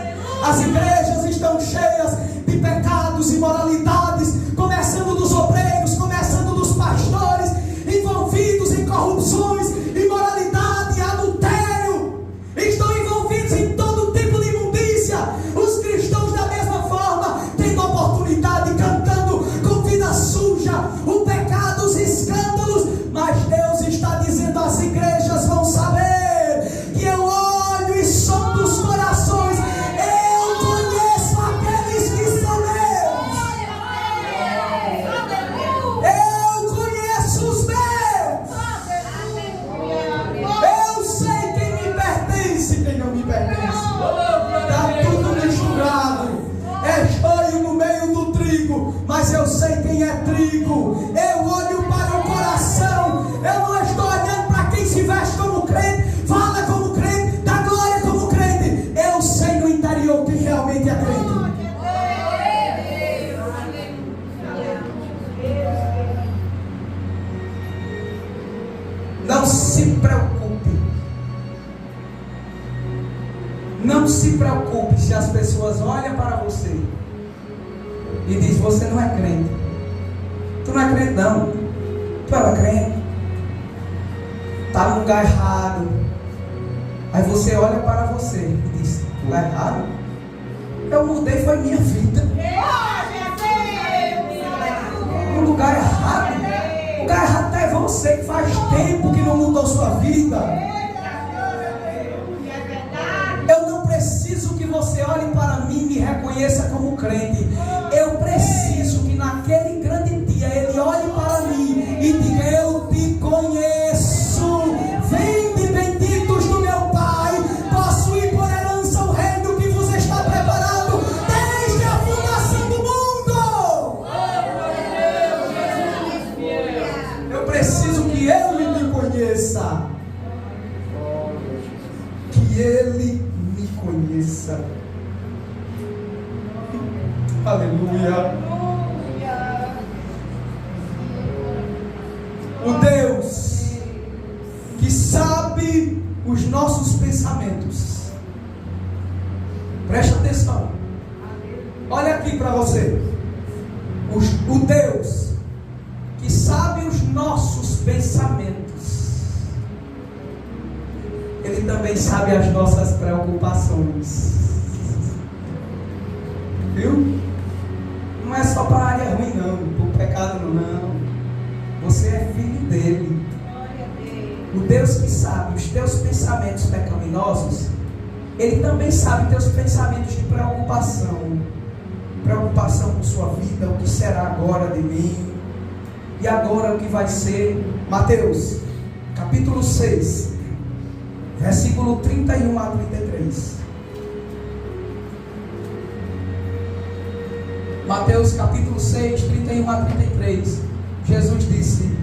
As igrejas estão cheias de pecados e imoralidades, começando dos obreiros, começando dos pastores, envolvidos em corrupções, imoralidade, adultério. Estão envolvidos em todo tipo de imundícia. Os cristãos da mesma forma, tendo oportunidade, cantando com vida suja, o pecado, os escândalos. Mas Deus está dizendo: as igrejas vão saber que eu olho e sondo os corações. Eu conheço aqueles que são meus. Eu conheço os meus. Eu sei quem me pertence e quem não me pertence. Está tudo misturado. É joio no meio do trigo, mas eu sei quem é trigo. Eu olho para o coração. Eu não estou olhando para quem se veste como crente, fala como crente, dá glória como crente. Eu sei no interior quem realmente é crente. Não se preocupe. Não se preocupe se as pessoas olham para você e dizem: você não é crente. Tu não é crente não. Tu era crente. Está no lugar errado. Aí você olha para você e diz: lugar errado? Eu mudei, foi minha vida. No lugar errado? O lugar errado é você, que faz tempo que não mudou sua vida. Eu não preciso que você olhe para mim e me reconheça como crente. Eu preciso que naquele grande dia ele olhe para mim e diga: eu te conheço. Vinde, benditos do meu Pai, possuí por herança o reino que vos está preparado desde a fundação do mundo. Eu preciso que ele me conheça. Que ele me conheça. Aleluia. O Deus que sabe os nossos pensamentos. Preste atenção. Olha aqui para você. O Deus que sabe os nossos pensamentos, Ele também sabe as nossas preocupações. Viu? Não é só para a área ruim não, para o pecado não. Você é filho dele. O Deus que sabe os teus pensamentos pecaminosos, Ele também sabe teus pensamentos de preocupação. Preocupação com sua vida, o que será agora de mim? E agora o que vai ser? Mateus, capítulo 6, versículo 31 a 33. Mateus capítulo 6, 31 a 33. Jesus disse: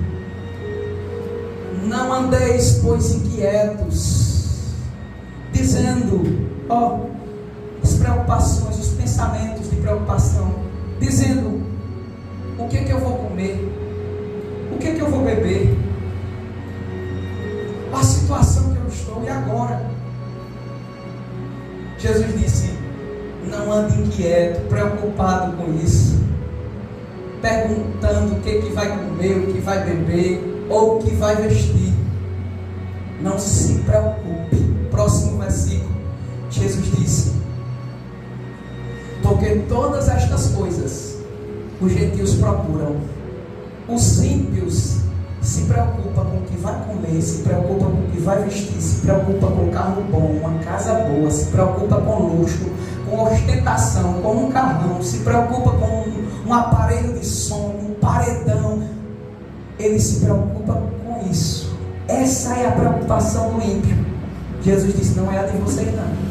não andeis, pois, inquietos, dizendo, as preocupações, os pensamentos de preocupação, dizendo: o que é que eu vou comer? O que é que eu vou beber? a situação que eu estou, e agora? Jesus disse: não ande inquieto, preocupado com isso, perguntando o que vai comer, o que vai beber, ou o que vai vestir. Não se preocupe. Próximo versículo, Jesus disse: porque todas estas coisas os gentios procuram. Os ímpios se preocupam com o que vai comer, se preocupam com o que vai vestir, se preocupam com um carro bom, uma casa boa, se preocupam com luxo, com ostentação, com um carrão, se preocupa com um aparelho de som, um paredão. Ele se preocupa com isso. Essa é a preocupação do ímpio. Jesus disse: não é a de vocês não.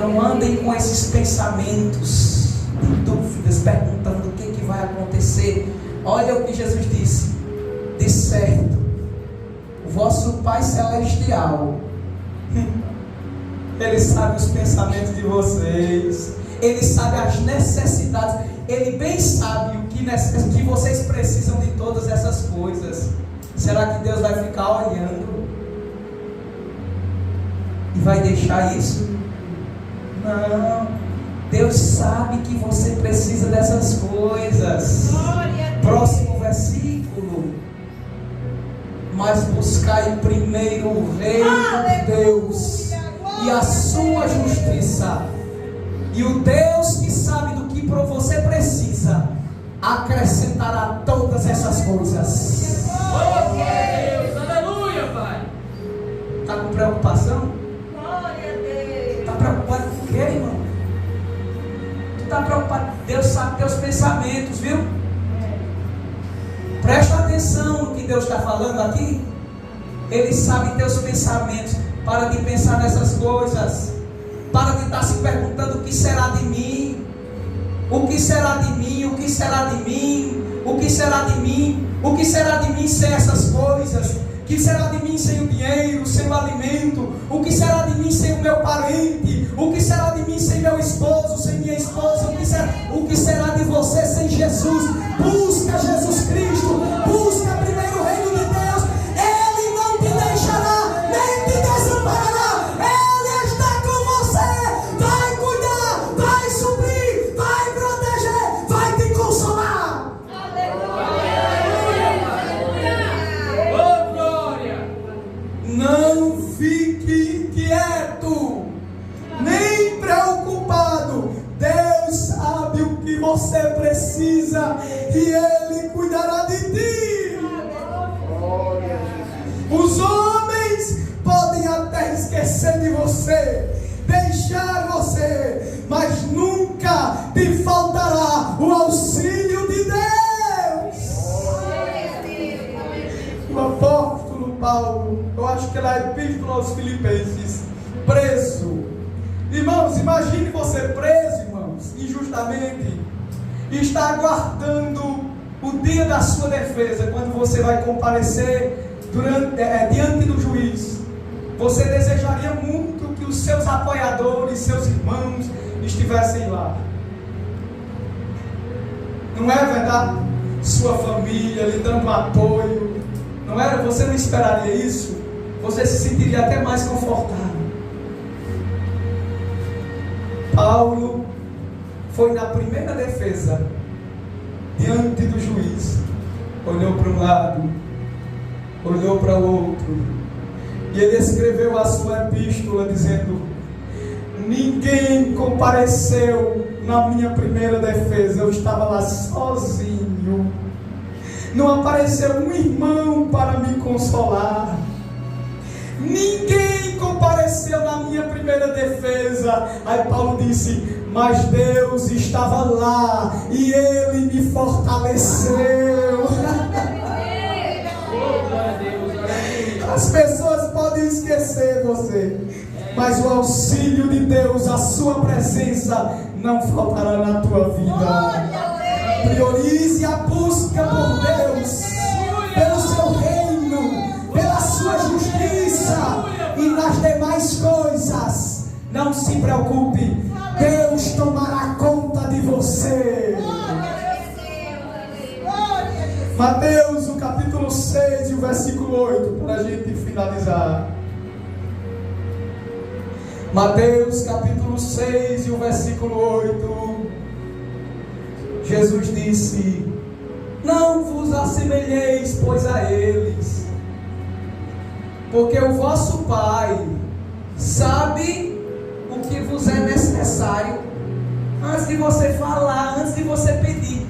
Não andem com esses pensamentos de dúvidas, perguntando o que vai acontecer. Olha o que Jesus disse: de certo, o vosso Pai Celestial, Ele sabe os pensamentos de vocês, Ele sabe as necessidades, Ele bem sabe o que vocês precisam de todas essas coisas. Será que Deus vai ficar olhando e vai deixar isso? Não. Deus sabe que você precisa dessas coisas. Próximo versículo: mas buscai primeiro o reino de Deus e a sua justiça, e o Deus que sabe do que você precisa acrescentará todas essas coisas. Oh, Deus, aleluia, Pai. Está com preocupação? Glória a Deus. Está preocupado com o quê, irmão? Tu está preocupado? Deus sabe teus pensamentos, viu? Presta atenção no que Deus está falando aqui. Ele sabe teus pensamentos. Para de pensar nessas coisas. Para de estar se perguntando: o que será de mim? O que será de mim? O que será de mim? O que será de mim? O que será de mim sem essas coisas? O que será de mim sem o dinheiro, sem o alimento? O que será de mim sem o meu parente? O que será de mim sem meu esposo, sem minha esposa? O que será de você sem Jesus? Busca Jesus Cristo, busca primeiro o reino de Deus. Ele não te deixará, nem te desamparará. Ele está com você, vai cuidar, vai suprir, vai proteger, vai te consolar. Oh, glória. Não fique inquieto, nem preocupado. Deus sabe o que você precisa e Ele cuidará de ti. Os homens podem até esquecer de você, deixar você, mas nunca te faltará o auxílio de Deus. O apóstolo Paulo, eu acho que na Epístola aos Filipenses, preso. Irmãos, imagine você preso, irmãos, injustamente, e está aguardando o dia da sua defesa, quando você vai comparecer diante do juiz. Você desejaria muito que os seus apoiadores, seus irmãos estivessem lá. Não é verdade? Sua família lhe dando apoio. Não era? Você não esperaria isso? Você se sentiria até mais confortável. Paulo foi na primeira defesa, diante do juiz, olhou para um lado, olhou para o outro, e ele escreveu a sua epístola dizendo: ninguém compareceu na minha primeira defesa, eu estava lá sozinho, não apareceu um irmão para me consolar, ninguém compareceu na minha primeira defesa. Aí Paulo disse: mas Deus estava lá e Ele me fortaleceu. As pessoas podem esquecer você, mas o auxílio de Deus, a sua presença não faltará na tua vida. Priorize a busca por Deus, pelo seu reino, pela sua justiça, e nas demais coisas não se preocupe, Deus tomará conta de você. Mateus, o capítulo 6 e o versículo 8, para a gente finalizar. Mateus capítulo 6 e o versículo 8. Jesus disse: não vos assemelheis, pois, a eles, porque o vosso Pai sabe o que vos é necessário antes de você falar, antes de você pedir.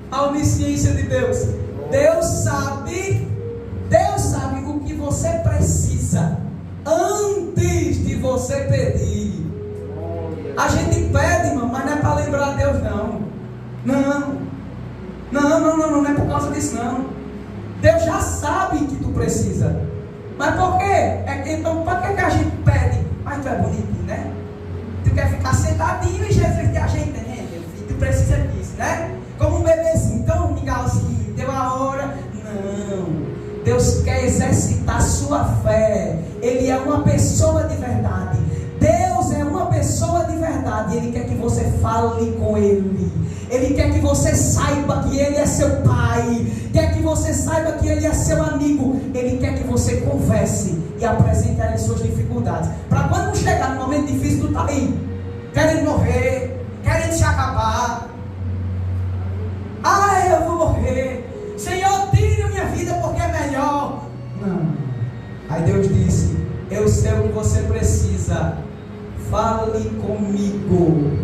A onisciência de Deus. Deus sabe o que você precisa antes de você pedir. A gente pede, irmão, mas não é para lembrar Deus, não. Não é por causa disso, não. Deus já sabe que tu precisa. Mas por quê? Então, para que a gente pede? Mas tu é bonitinho, né? Tu quer ficar sentadinho e Jesus te ajeita, né? Tu precisa disso, né? Como um bebezinho, tão mingauzinho, deu a hora. Não. Deus quer exercitar sua fé. Ele é uma pessoa de verdade. Deus é uma pessoa de verdade. Ele quer que você fale com Ele. Ele quer que você saiba que Ele é seu Pai. Quer que você saiba que Ele é seu amigo. Ele quer que você converse e apresente as suas dificuldades. Para quando chegar no momento difícil, tu está aí, querendo morrer, querendo se acabar. Eu vou morrer. Senhor, tira a minha vida porque é melhor. Não. Aí Deus disse: eu sei o que você precisa. Fale comigo.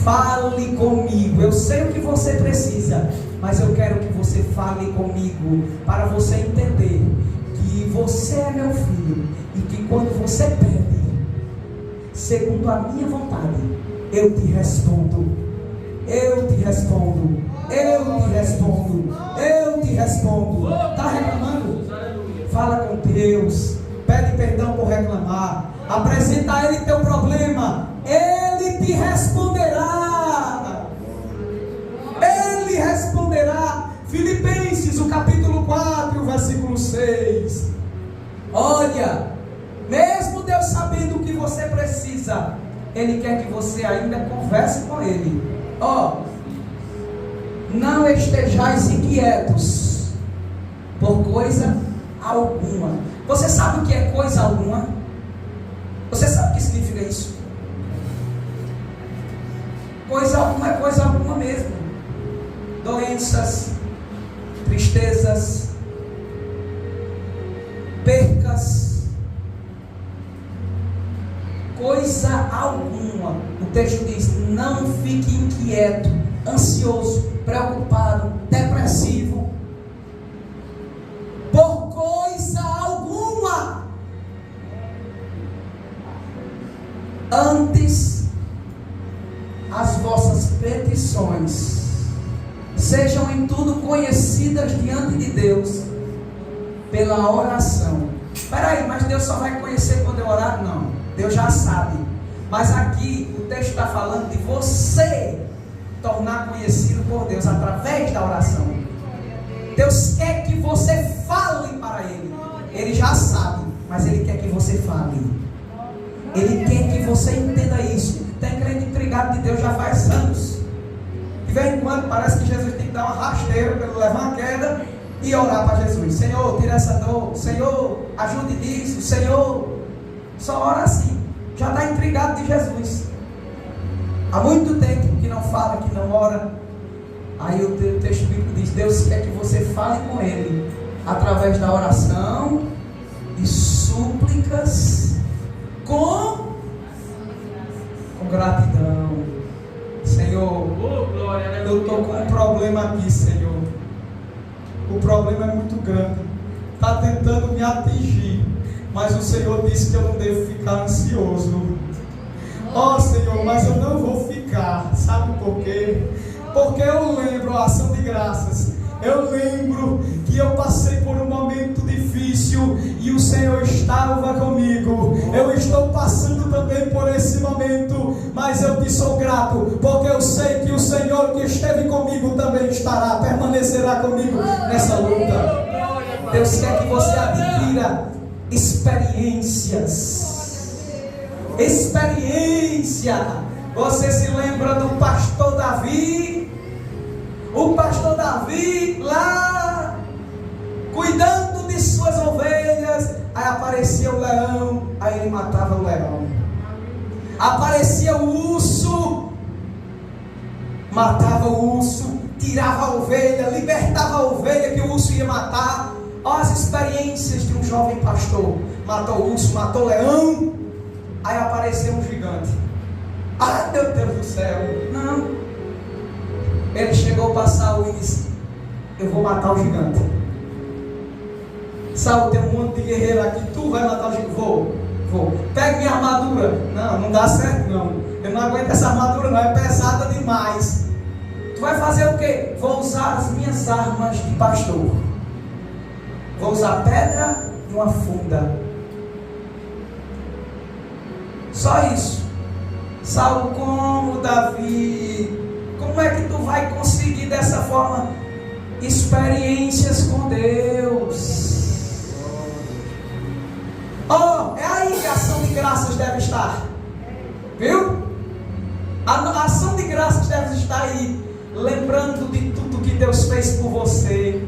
Fale comigo. Eu sei o que você precisa, mas eu quero que você fale comigo, para você entender que você é meu filho, e que quando você pede segundo a minha vontade, eu te respondo. Eu te respondo. Eu te respondo. Eu te respondo. Está reclamando? Fala com Deus. Pede perdão por reclamar. Apresenta a Ele teu problema. Ele te responderá. Ele responderá. Filipenses, o capítulo 4, o versículo 6. Olha, mesmo Deus sabendo o que você precisa, Ele quer que você ainda converse com Ele. Não estejais inquietos por coisa alguma. Você sabe o que é coisa alguma? Você sabe o que significa isso? Coisa alguma é coisa alguma mesmo. Doenças, tristezas, percas, coisa alguma. O texto diz: não fique inquieto, ansioso, preocupado, depressivo, por coisa alguma. Antes, as vossas petições sejam em tudo conhecidas diante de Deus pela oração. Espera aí, mas Deus só vai conhecer quando eu orar? Não, Deus já sabe. Mas aqui o texto está falando de você tornar conhecido por Deus através da oração. Deus quer que você fale para Ele. Ele já sabe, mas Ele quer que você fale. Ele quer que você entenda isso. Tem crente intrigado de Deus já faz anos. De vez em quando parece que Jesus tem que dar uma rasteira para ele levar uma queda e orar para Jesus. Senhor, tira essa dor. Senhor, ajude nisso. Senhor, só ora assim. Já está intrigado de Jesus. Há muito tempo que não fala, que não ora. Aí o texto bíblico diz: Deus quer que você fale com Ele através da oração e súplicas com gratidão. Senhor, eu estou com um problema aqui, Senhor. O problema é muito grande. Está tentando me atingir, mas o Senhor disse que eu não devo ficar ansioso. Senhor, mas eu não vou ficar. Sabe por quê? Porque eu lembro a ação de graças. Eu lembro que eu passei por um momento difícil e o Senhor estava comigo. Eu estou passando também por esse momento, mas eu te sou grato, porque eu sei que o Senhor que esteve comigo também estará, permanecerá comigo nessa luta. Deus quer que você adquira experiências. Experiência. Você se lembra do pastor Davi? O pastor Davi lá, cuidando de suas ovelhas, aí aparecia o leão, aí ele matava o leão. Aparecia o urso, matava o urso, tirava a ovelha, libertava a ovelha que o urso ia matar. Olha as experiências de um jovem pastor. Matou o urso, matou o leão, aí apareceu um gigante. Ai, meu Deus do céu, não. Ele chegou para Saul e disse: eu vou matar o gigante. Saul, tem um monte de guerreiro aqui, tu vai matar o gigante? Vou. Pega minha armadura. Não dá certo não. Eu não aguento essa armadura não, é pesada demais. Tu vai fazer o quê? Vou usar as minhas armas de pastor. Vou usar pedra e uma funda. Só isso. Saul, como Davi? Como é que tu vai conseguir dessa forma experiências com Deus? Oh, é aí que a ação de graças deve estar. Viu? A ação de graças deve estar aí, lembrando de tudo que Deus fez por você.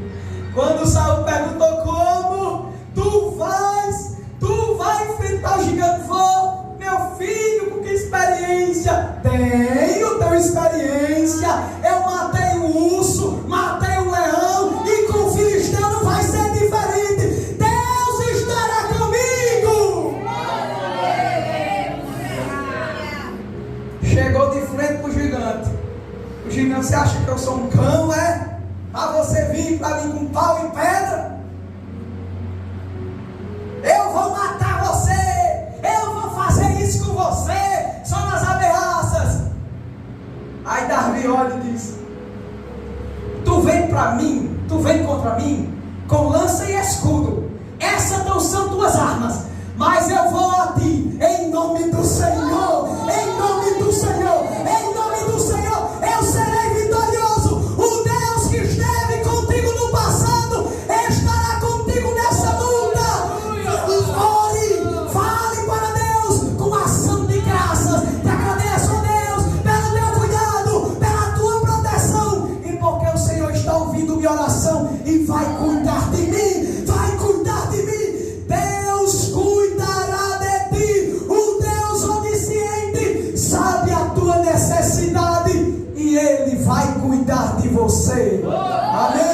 Quando Saul perguntou como tu vai enfrentar o gigante, vou, meu filho, com que experiência? Tenho experiência. Eu matei o urso, matei o leão, e com o filisteu não vai ser diferente. Deus estará comigo. Chegou de frente para o gigante. O gigante: você acha que eu sou um cão, é? Para você vir para mim com pau e pedra? Eu vou matar você, eu vou fazer isso com você, só nas ameaças. Aí Davi olha e diz: tu vem para mim, tu vem contra mim com lança e escudo, essas não são tuas armas, mas eu vou a ti em nome do Senhor, em nome do Senhor, em nome do Senhor, eu serei vitorioso. O Deus que esteve contigo no passado estará contigo nessa luta. Ore, fale para Deus com ação de graças. Te agradeço, Deus, pelo teu cuidado, pela tua proteção, e porque o Senhor está ouvindo minha oração e vai cuidar de mim, vai cuidar de mim. Deus cuidará de ti. O Deus onisciente sabe a tua necessidade e Ele vai cuidar de você. Amém.